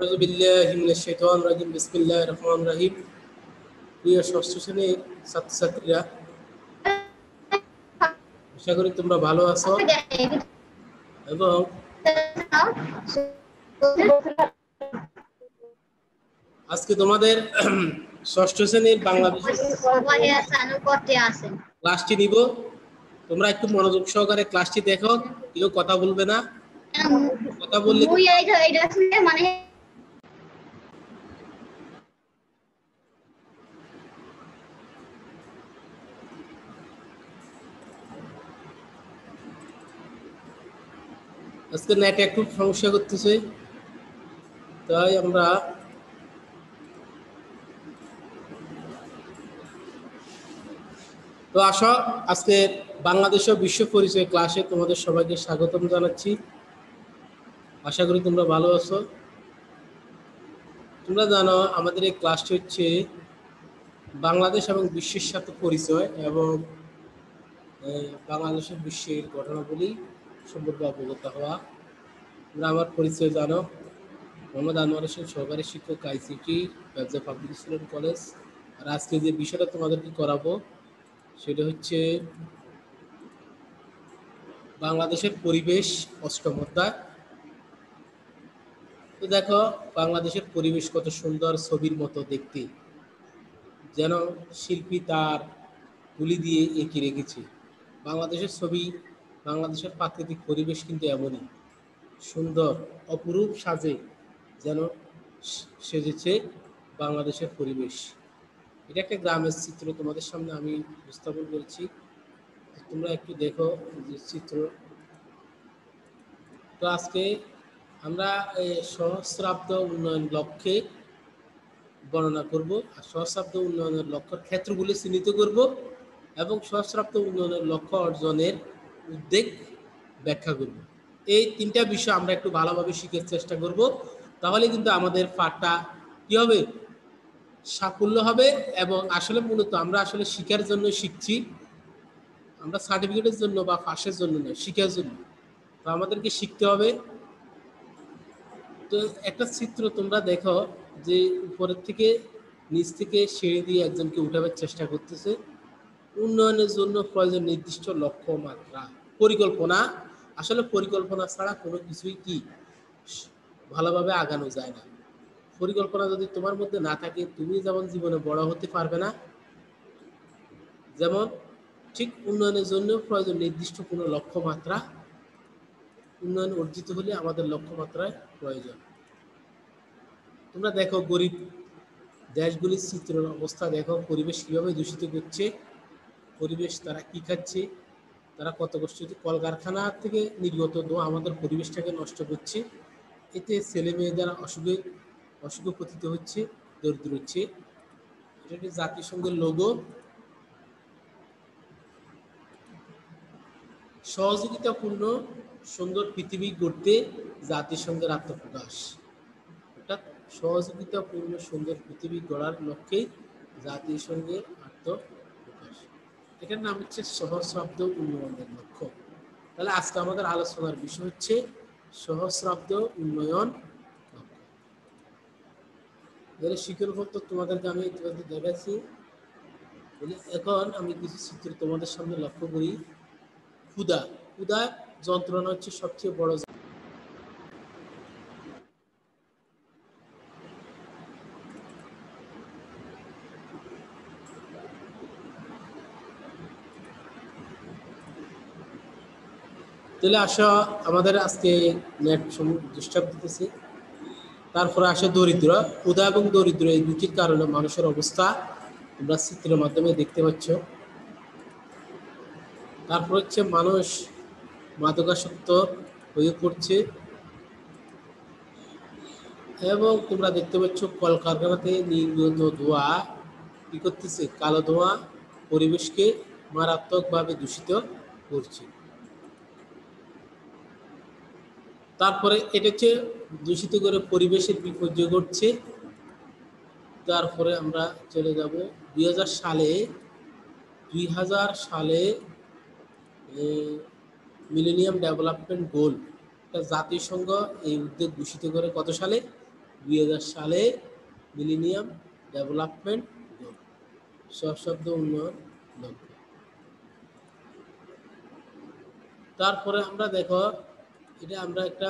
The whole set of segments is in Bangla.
আউযু বিল্লাহি মিনাশ শাইতানির রাজিম। বিসমিল্লাহির রহমানির রহিম। প্রিয় ষষ্ঠ শ্রেণীর ছাত্রছাত্রীরা, আশা করি তোমরা ভালো আছো এবং আজকে তোমাদের ষষ্ঠ শ্রেণীর বাংলাদেশের ক্লাসটি নিব। তোমরা একটু মনোযোগ সহকারে ক্লাসটি দেখো, কেউ কথা বলবে না। কথা বললে মানে আজকে নেট একটু সমস্যা করতেছে, তাই আমরা তো আসো আজকে বাংলাদেশ ও বিশ্ব পরিচয় ক্লাসে তোমাদের সবাইকে স্বাগতম জানাচ্ছি। আশা করি তোমরা ভালো আছো। তোমরা জানো আমাদের এই ক্লাসটি হচ্ছে বাংলাদেশ এবং বিশ্বের সাথে পরিচয় এবং বাংলাদেশের বিশ্বের ঘটনাবলী সম্পর্কে অবগত হওয়া। তোমরা আমার পরিচয় জানো, মোহাম্মদ আনোয়ার হোসেন, সহকারী শিক্ষক, আইসিটি, ব্যবসা পাবলিক স্কুল কলেজ। আর আজকে যে বিষয়টা তোমাদেরকে করাবো সেটা হচ্ছে বাংলাদেশের পরিবেশ অষ্টম অধ্যায়। তো দেখো বাংলাদেশের পরিবেশ কত সুন্দর, ছবির মতো দেখতে, যেন শিল্পী তার তুলি দিয়ে এঁকে রেখেছে। বাংলাদেশের ছবি, বাংলাদেশের প্রাকৃতিক পরিবেশ কিন্তু এমনই সুন্দর, অপরূপ সাজে যেন সেজেছে বাংলাদেশের পরিবেশ। এটা একটা গ্রামের চিত্র তোমাদের সামনে আমি উপস্থাপন করেছি, তোমরা একটু দেখো যে চিত্র। তো আজকে আমরা সহস্রাব্দ উন্নয়ন লক্ষ্যে বর্ণনা করব, আর সহস্রাব্দ উন্নয়নের লক্ষ্যের ক্ষেত্রগুলি চিহ্নিত করব এবং সহস্রাব্দ উন্নয়নের লক্ষ্য অর্জনের উদ্বেগ ব্যাখ্যা করব। এই তিনটা বিষয় আমরা একটু ভালোভাবে শিখার চেষ্টা করব, তাহলে কিন্তু আমাদের পাঠটা কি হবে, সাফল্য হবে। এবং আসলে মূলত আমরা আসলে শিখার জন্য শিখছি, আমরা সার্টিফিকেটের জন্য বা পাশের জন্য নয়, শিখার জন্য। তো আমাদেরকে শিখতে হবে। তো একটা চিত্র তোমরা দেখো যে উপরের থেকে নিচ থেকে সিঁড়ি দিয়ে একজনকে উঠাবার চেষ্টা করতেছে। উন্নয়নের জন্য প্রয়োজন নির্দিষ্ট লক্ষ্য মাত্রা, পরিকল্পনা। আসলে পরিকল্পনা ছাড়া কোনো কিছুই কি ভালোভাবে আগানো যায় না। পরিকল্পনা যদি তোমার মধ্যে না থাকে, তুমি যেমন জীবনে বড় হতে পারবে না, যেমন ঠিক উন্নয়নের জন্য প্রয়োজন নির্দিষ্ট কোনো লক্ষ্যমাত্রা। উন্নয়ন অর্জিত হলে আমাদের লক্ষ্যমাত্রায় প্রয়োজন। তোমরা দেখো গরিব দেশগুলির চিত্রের অবস্থা দেখো, পরিবেশ কীভাবে দূষিত করছে, পরিবেশ তারা কী খাচ্ছে, তারা কত কষ্ট, কলকারখানা থেকে নির্গত ধোঁয়া আমাদের পরিবেশটাকে নষ্ট করছে। এতে ছেলে মেয়েদের অসুখে পতিত হচ্ছে, দরিদ্র হচ্ছে। এটা একটি জাতিসংঘের লোগো। সহযোগিতাপূর্ণ সুন্দর পৃথিবী গড়তে জাতিসংঘের আত্মপ্রকাশ। অর্থাৎ সহযোগিতাপূর্ণ সুন্দর পৃথিবী গড়ার লক্ষ্যে জাতিসংঘের আত্মপ্রকাশ। এটার নাম হচ্ছে সহস্রাব্দ উন্নয়নের লক্ষ্য। তাহলে আজকে আমাদের আলোচনার বিষয় হচ্ছে সহস্রাব্দ উন্নয়ন লক্ষ্য। এর শিক্ষাপত্র তোমাদেরকে আমি দেখাচ্ছি। এখন আমি কিছু চিত্র তোমাদের সামনে লক্ষ্য করি। ক্ষুধা, ক্ষুধা যন্ত্রণা হচ্ছে সবচেয়ে বড়। তাহলে আসা আমাদের আজকে নেট ডিস্টার্ব দিতেছে। তারপরে আসে দরিদ্র। ক্ষুধা এবং দরিদ্র এই দুটির কারণে মানুষের অবস্থা তোমরা চিত্রের মাধ্যমে দেখতে পাচ্ছ। তারপর হচ্ছে মানুষ মাদকাসক্ত হয়ে পড়ছে এবং তোমরা দেখতে পাচ্ছ কলকারখানাতে নির্গত ধোঁয়া কি করতেছে, কালো ধোঁয়া পরিবেশকে মারাত্মকভাবে দূষিত করছে। তারপরে এটা হচ্ছে দূষিত করে পরিবেশের বিপর্যয় ঘটছে। তারপরে আমরা চলে যাব 2000 সালে মিলেনিয়াম ডেভেলপমেন্ট গোল, জাতিসংঘ এই উদ্যোগ ঘোষিত করে কত সালে, 2000 সালে মিলেনিয়াম ডেভেলপমেন্ট গোল, সহস্রাব্দ উন্নয়ন লক্ষ্য। তারপরে আমরা দেখো এটা আমরা একটা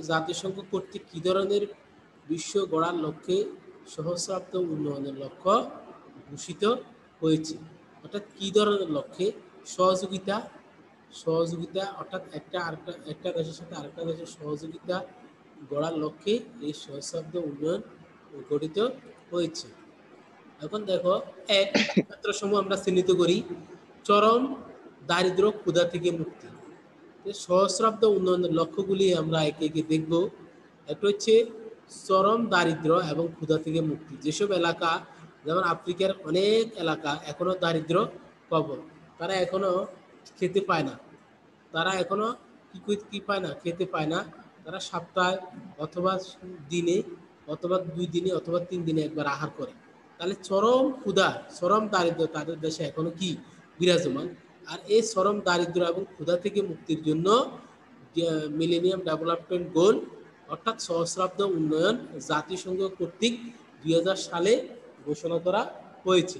জাতিসংঘ কর্তৃক কি ধরনের বিশ্ব গড়ার লক্ষ্যে সহস্রাব্দ উন্নয়নের লক্ষ্য ঘোষিত হয়েছে, অর্থাৎ কি ধরনের লক্ষ্যে সহযোগিতা সহযোগিতা অর্থাৎ একটা দেশের সাথে আরেকটা দেশের সহযোগিতা গড়ার লক্ষ্যে এই সহস্রাব্দ উন্নয়ন গঠিত হয়েছে। এখন দেখো এক ক্ষেত্রসমূহ আমরা চিহ্নিত করি, চরম দারিদ্র ক্ষুধা থেকে মুক্তি। সহস্রাব্দ উন্নয়নের লক্ষ্যগুলি আমরা একে একে দেখব। একটা হচ্ছে চরম দারিদ্র এবং ক্ষুধা থেকে মুক্তি। যেসব এলাকা যেমন আফ্রিকার অনেক এলাকা এখনো দারিদ্র কবল, তারা এখনো খেতে পায় না, তারা এখনো কি পায় না, খেতে পায় না। তারা সপ্তাহে অথবা দিনে অথবা 2 দিনে অথবা 3 দিনে একবার আহার করে। তাহলে চরম ক্ষুধা চরম দারিদ্র তাদের দেশে এখনো কি বিরাজমান। আর এই চরম দারিদ্র এবং ক্ষুধা থেকে মুক্তির জন্য মিলেনিয়াম ডেভেলপমেন্ট গোল অর্থাৎ সহস্রাব্দ উন্নয়ন জাতিসংঘ কর্তৃক 2000 সালে ঘোষণা করা হয়েছে।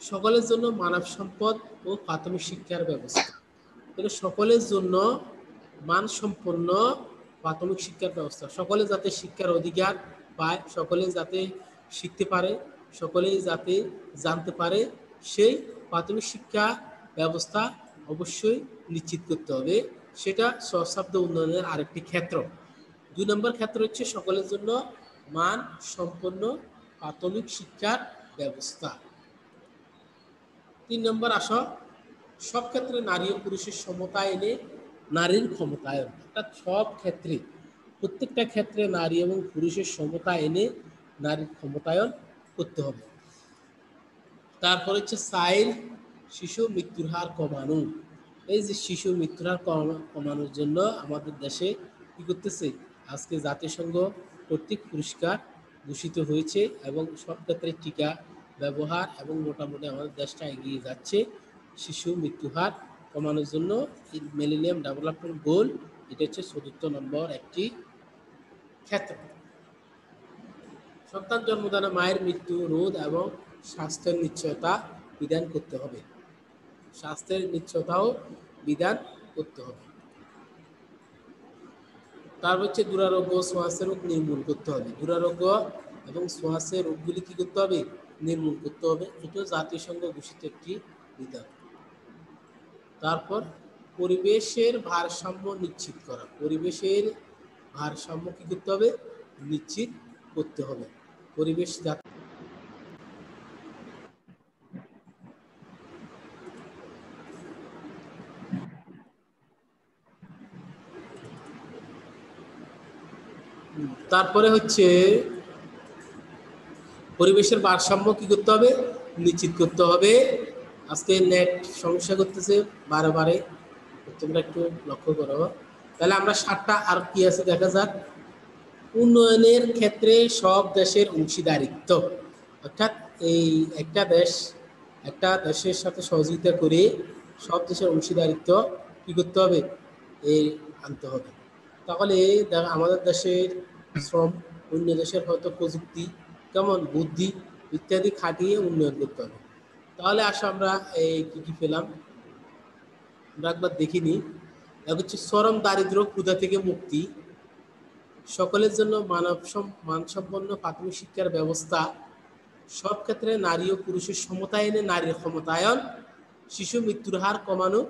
সকলের জন্য মানব সম্পদ ও প্রাথমিক শিক্ষার ব্যবস্থা। তাহলে সকলের জন্য মানসম্পন্ন প্রাথমিক শিক্ষার ব্যবস্থা, সকলে যাতে শিক্ষার অধিকার পায়, সকলে যাতে শিখতে পারে, সকলে যাতে জানতে পারে, সেই প্রাথমিক শিক্ষা ব্যবস্থা অবশ্যই নিশ্চিত করতে হবে। সেটা সহস্রাব্দ উন্নয়নের আরেকটি ক্ষেত্র। 2 নম্বর ক্ষেত্র হচ্ছে সকলের জন্য মান সম্পন্ন প্রাথমিক শিক্ষার ব্যবস্থা। 3 নম্বর আসো, সব ক্ষেত্রে নারী ও পুরুষের সমতা এনে নারীর ক্ষমতায়ন, অর্থাৎ সব ক্ষেত্রে প্রত্যেকটা ক্ষেত্রে নারী এবং পুরুষের সমতা এনে নারীর ক্ষমতায়ন করতে হবে। তারপর হচ্ছে শিশু মৃত্যুর হার কমানো। এই যে শিশু মৃত্যুর হার কমানোর জন্য আমাদের দেশে কি করতেছে, আজকে জাতিসংঘ কর্তৃক পুরস্কার ঘোষিত হয়েছে এবং সব ক্ষেত্রে টিকা ব্যবহার এবং মোটামুটি আমাদের দেশটা এগিয়ে যাচ্ছে শিশু মৃত্যু হার কমানোর জন্য। মিলেনিয়াম ডেভেলপমেন্ট গোল এটা হচ্ছে ৪র্থ নম্বর একটি ক্ষেত্র। সন্তান জন্মদানে মায়ের মৃত্যু রোধ এবং স্বাস্থ্যের নিশ্চয়তা বিধান করতে হবে, স্বাস্থ্যের নিশ্চয়তাও বিধান করতে হবে। তার হচ্ছে দুরারোগ্য শ্বাসের রোগ নির্মূল করতে হবে, দুরারোগ্য এবং শ্বাসের রোগগুলি কি করতে হবে, নির্মূল করতে হবে। এটা জাতিসংঘ ঘোষিত একটি বিধান। তারপর পরিবেশের ভারসাম্য নিশ্চিত করা, পরিবেশের ভারসাম্য কি করতে হবে, নিশ্চিত করতে হবে। পরিবেশ তারপরে হচ্ছে পরিবেশের ভারসাম্য কি করতে হবে, নিশ্চিত করতে হবে। আজকে নেট সমস্যা করতেছে বারে বারে, তোমরা একটু লক্ষ্য করো। তাহলে আমরা 7টা আর কি আছে দেখা যাক। উন্নয়নের ক্ষেত্রে সব দেশের অংশীদারিত্ব, অর্থাৎ এই একটা দেশের সাথে সহযোগিতা করে সব দেশের অংশীদারিত্ব কি করতে হবে, এই আনতে হবে। তাহলে আমাদের দেশের শ্রম, অন্য দেশের হয়তো প্রযুক্তি, কেমন বুদ্ধি ইত্যাদি খাটিয়ে উন্নয়ন করতে হবে। তাহলে আসো আমরা এই কি পেলাম আমরা একবার দেখিনি। এক হচ্ছে চরম দারিদ্র ক্ষুধা থেকে মুক্তি, সকলের জন্য মানসম্পন্ন প্রাথমিক শিক্ষার ব্যবস্থা, সব ক্ষেত্রে নারী ও পুরুষের সমতা এনে নারীর ক্ষমতায়ন, শিশু মৃত্যুর হার কমানো,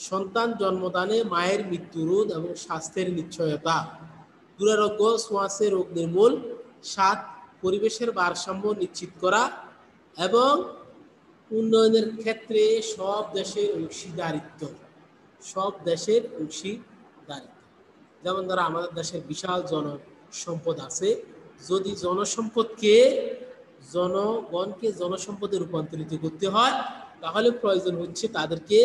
সন্তান জন্মদানে মায়ের মৃত্যু রোধ এবং স্বাস্থ্যের নিশ্চয়তা, দুরারোগ্য শ্বাসের রোগ নির্মূল, 7 পরিবেশের ভারসাম্য নিশ্চিত করা এবং উন্নয়নের ক্ষেত্রে সব দেশের অংশীদারিত্ব, সব দেশের অংশীদারিত্ব। যেমন ধরো আমাদের দেশের বিশাল জনসম্পদ আছে, যদি জনগণকে জনসম্পদে রূপান্তরিত করতে হয় তাহলে প্রয়োজন হচ্ছে তাদেরকে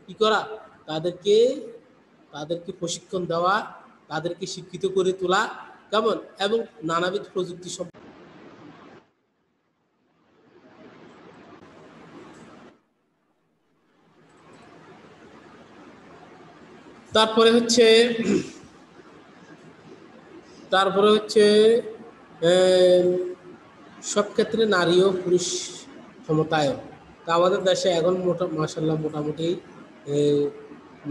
কি করা, তাদেরকে প্রশিক্ষণ দেওয়া, তাদেরকে শিক্ষিত করে তোলা, কেমন, এবং নানাবিধ প্রযুক্তি তারপরে হচ্ছে তারপরে হচ্ছে আহ, সব ক্ষেত্রে নারী ও পুরুষ ক্ষমতায়ন। তা আমাদের দেশে এখন মাসাল্লাহ মোটামুটি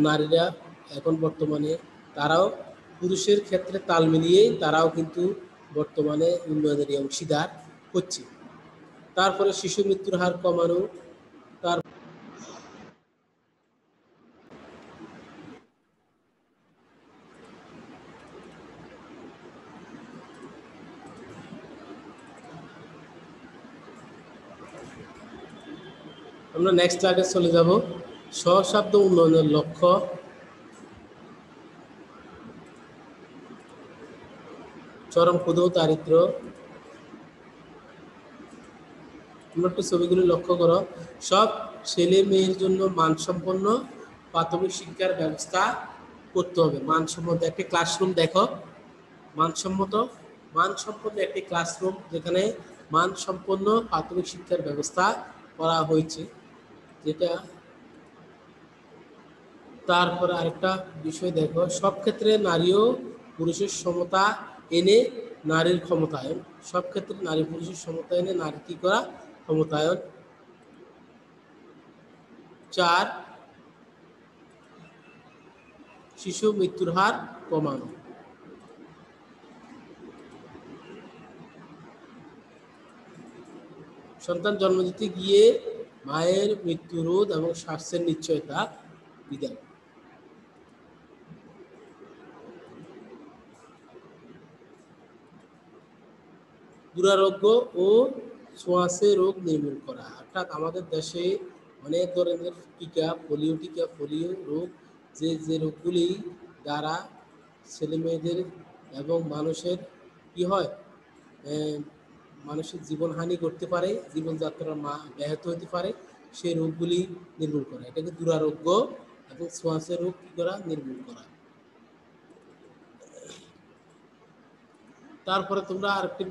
নারীরা এখন বর্তমানে তারাও পুরুষের ক্ষেত্রে তাল মিলিয়েই তারাও কিন্তু বর্তমানে উন্নয়নের এই অংশীদার হচ্ছে। তারপরে শিশু মৃত্যুর হার কমানো। তার আমরা নেক্সট স্লাইডে চলে যাব। সহস্রাব্দ উন্নয়নের লক্ষ্য। চরম ক্ষুধা ও দারিদ্র্য। তোমরা একটু ছবিগুলি লক্ষ্য করো। সব ছেলে মেয়ের জন্য মানসম্পন্ন প্রাথমিক শিক্ষার ব্যবস্থা করতে হবে। মানসম্মত একটি ক্লাসরুম দেখো, মানসম্মত মানসম্পন্ন একটি ক্লাসরুম যেখানে মানসম্পন্ন প্রাথমিক শিক্ষার ব্যবস্থা করা হয়েছে, যেটা। তারপরে আরেকটা বিষয় দেখো, সব ক্ষেত্রে নারী ও পুরুষের সমতা এনে নারীর ক্ষমতায়ন। সব ক্ষেত্রে নারী পুরুষের সমতা এনে নারী কি করা? ক্ষমতায়ন। 4, শিশু মৃত্যুর হার কমানো। সন্তান জন্ম দিতে গিয়ে মায়ের মৃত্যু রোধ এবং স্বাস্থ্যের নিশ্চয়তা বিধান। দুরারোগ্য ও ছোঁয়াচে রোগ নির্মূল করা। অর্থাৎ আমাদের দেশে অনেক ধরনের পোলিও রোগ, যে রোগগুলি দ্বারা ছেলে মেয়েদের এবং মানুষের কি হয়, মানুষের জীবনহানি করতে পারে, জীবনযাত্রার ব্যাহত হতে পারে, সেই রোগগুলি নির্মূল করা, এটাকে দুরারোগ্য এবং ছোঁয়াচে রোগ কি করা? নির্মূল করা। তারপরে তোমরা আরেকটি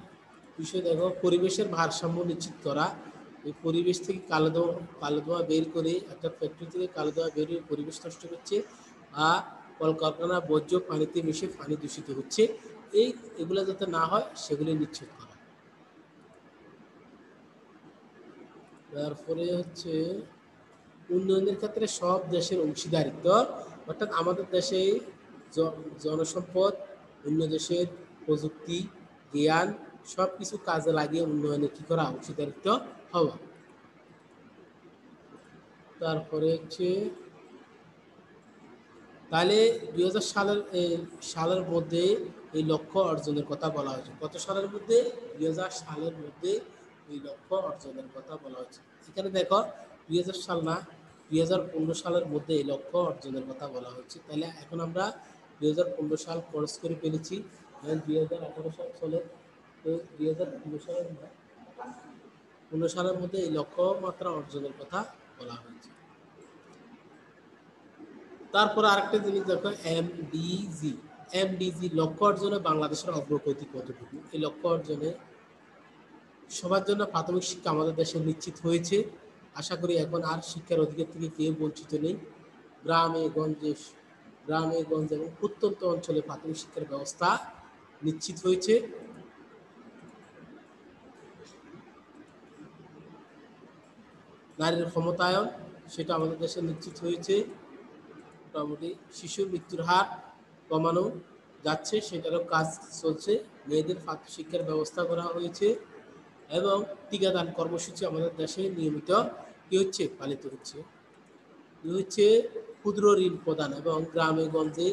বিষয় দেখো, পরিবেশের ভারসাম্য নিশ্চিত করা। এই পরিবেশ থেকে কালো ধোঁয়া বের করে, অর্থাৎ ফ্যাক্টরি থেকে কালো ধোঁয়া বের হয়ে পরিবেশ নষ্ট হচ্ছে, আর কলকারখানা বর্জ্য পানিতে মিশে পানি দূষিত হচ্ছে। এগুলো যাতে না হয় সেগুলি নিশ্চিত করা। তারপরে হচ্ছে উন্নয়নের ক্ষেত্রে সব দেশের অংশীদারিত্ব। অর্থাৎ আমাদের দেশে জনসম্পদ, অন্য দেশের প্রযুক্তি, জ্ঞান সব কিছু কাজে লাগিয়ে উন্নয়নে কি করা? অংশীদারিত্ব হওয়া। তারপরে হচ্ছে তাহলে 2000 সালের মধ্যে এই লক্ষ্য অর্জনের কথা বলা হয়েছে। কত সালের মধ্যে? 2000 সালের মধ্যে এই লক্ষ্য অর্জনের কথা বলা হয়েছে। এখানে দেখো 2000 সাল না, 2015 সালের মধ্যে এই লক্ষ্য অর্জনের কথা বলা হয়েছে। তাহলে এখন আমরা 2015 সাল ক্রস করে ফেলেছি, 2018 সাল চলে। তো 2015 সালের মধ্যে এই লক্ষ্যমাত্রা অর্জনের কথা বলা হয়েছে। তারপর আরেকটা জিনিস দেখো, এমডিজি লক্ষ্য অর্জনে বাংলাদেশের অগ্রগতি কতটুকু? এই লক্ষ্য অর্জনে সবার জন্য প্রাথমিক শিক্ষা আমাদের দেশে নিশ্চিত হয়েছে। আশা করি এখন আর শিক্ষার অধিকার থেকে কেউ বঞ্চিত নেই। গ্রামে গঞ্জে এবং প্রত্যন্ত অঞ্চলে প্রাথমিক শিক্ষার ব্যবস্থা নিশ্চিত হয়েছে। নারীর ক্ষমতায়ন সেটা আমাদের দেশে নিশ্চিত হয়েছে। মোটামুটি শিশু মৃত্যুর হার কমানো যাচ্ছে, সেটারও কাজ চলছে। মেয়েদের প্রাথমিক শিক্ষার ব্যবস্থা করা হয়েছে এবং টিকাদান কর্মসূচি আমাদের দেশে নিয়মিত কি হচ্ছে? পালিত হচ্ছে। হচ্ছে ক্ষুদ্র ঋণ প্রদান, এবং গ্রামে গঞ্জে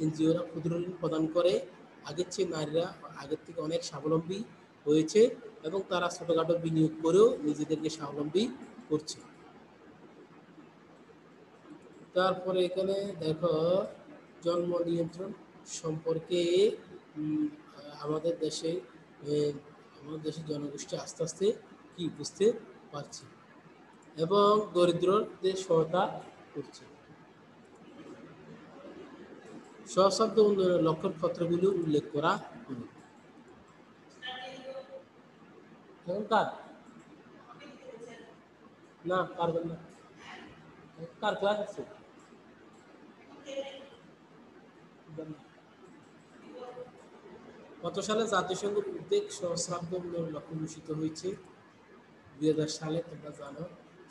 এনজিওরা ক্ষুদ্র ঋণ প্রদান করে। নারীরা আগের থেকে অনেক স্বাবলম্বী হয়েছে এবং তারা ছোটোখাটো বিনিয়োগ করেও নিজেদেরকে স্বাবলম্বী করছে। তারপরে এখানে দেখো জন্ম নিয়ন্ত্রণ সম্পর্কে আমাদের দেশে আমাদের দেশের জনগোষ্ঠী আস্তে আস্তে কি বুঝতে পারছে এবং দরিদ্রদের সহায়তা করছে। সহস্রাব্দ উন্নয়নের লক্ষ্যের ক্ষেত্রগুলো উল্লেখ করা হলো। কার না পারবেন না, কার ক্লাস আছে? কত সালে জাতিসংঘের উদ্যোগ সহস্রাব্দ উন্নয়ন লক্ষ্য ঘোষিত হয়েছে? 2000 সালে, তোমরা জানো।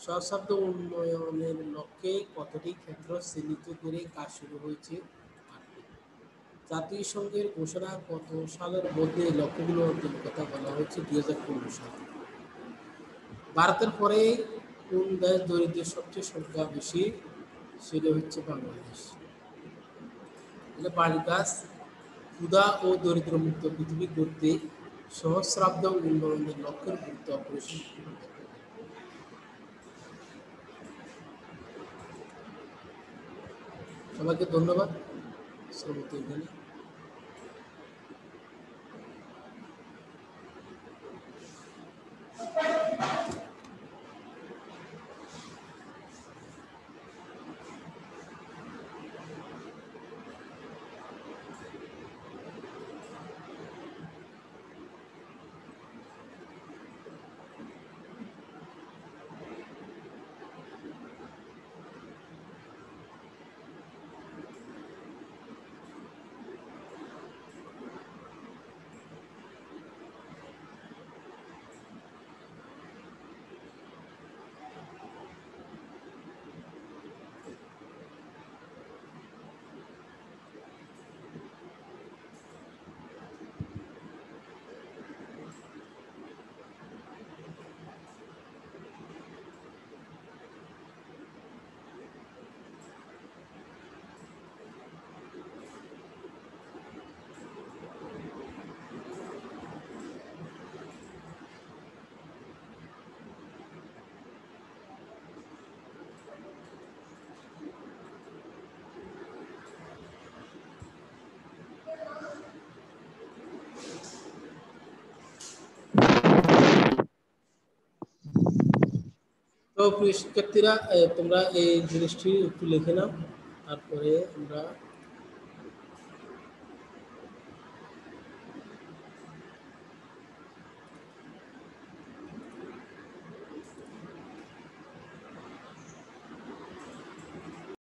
সহস্রাব্দ উন্নয়নের লক্ষ্যে কতটি ক্ষেত্র চিহ্নিত করে কাজ শুরু হয়েছে? 8টি। জাতিসংঘের ঘোষণা কত সালের মধ্যে এই লক্ষ্যগুলো অর্জনের কথা বলা হয়েছে? 2015 সালে। ভারতের পরে কোন দেশ দরিদ্রের সবচেয়ে সংখ্যা বেশি? সেটা হচ্ছে বাংলাদেশ। তাহলে বাড়ির কাজ, ক্ষুধা ও দরিদ্রমুক্ত পৃথিবী গড়তে সহস্রাব্দ উন্নয়নের লক্ষ্যের গুরুত্ব অপরিসীম। সবাইকে ধন্যবাদ। শ্রমতে এখানে। তো প্রিয় শিক্ষার্থীরা, তোমরা এই জিনিসটি একটু লিখে নাও, তারপরে আমরা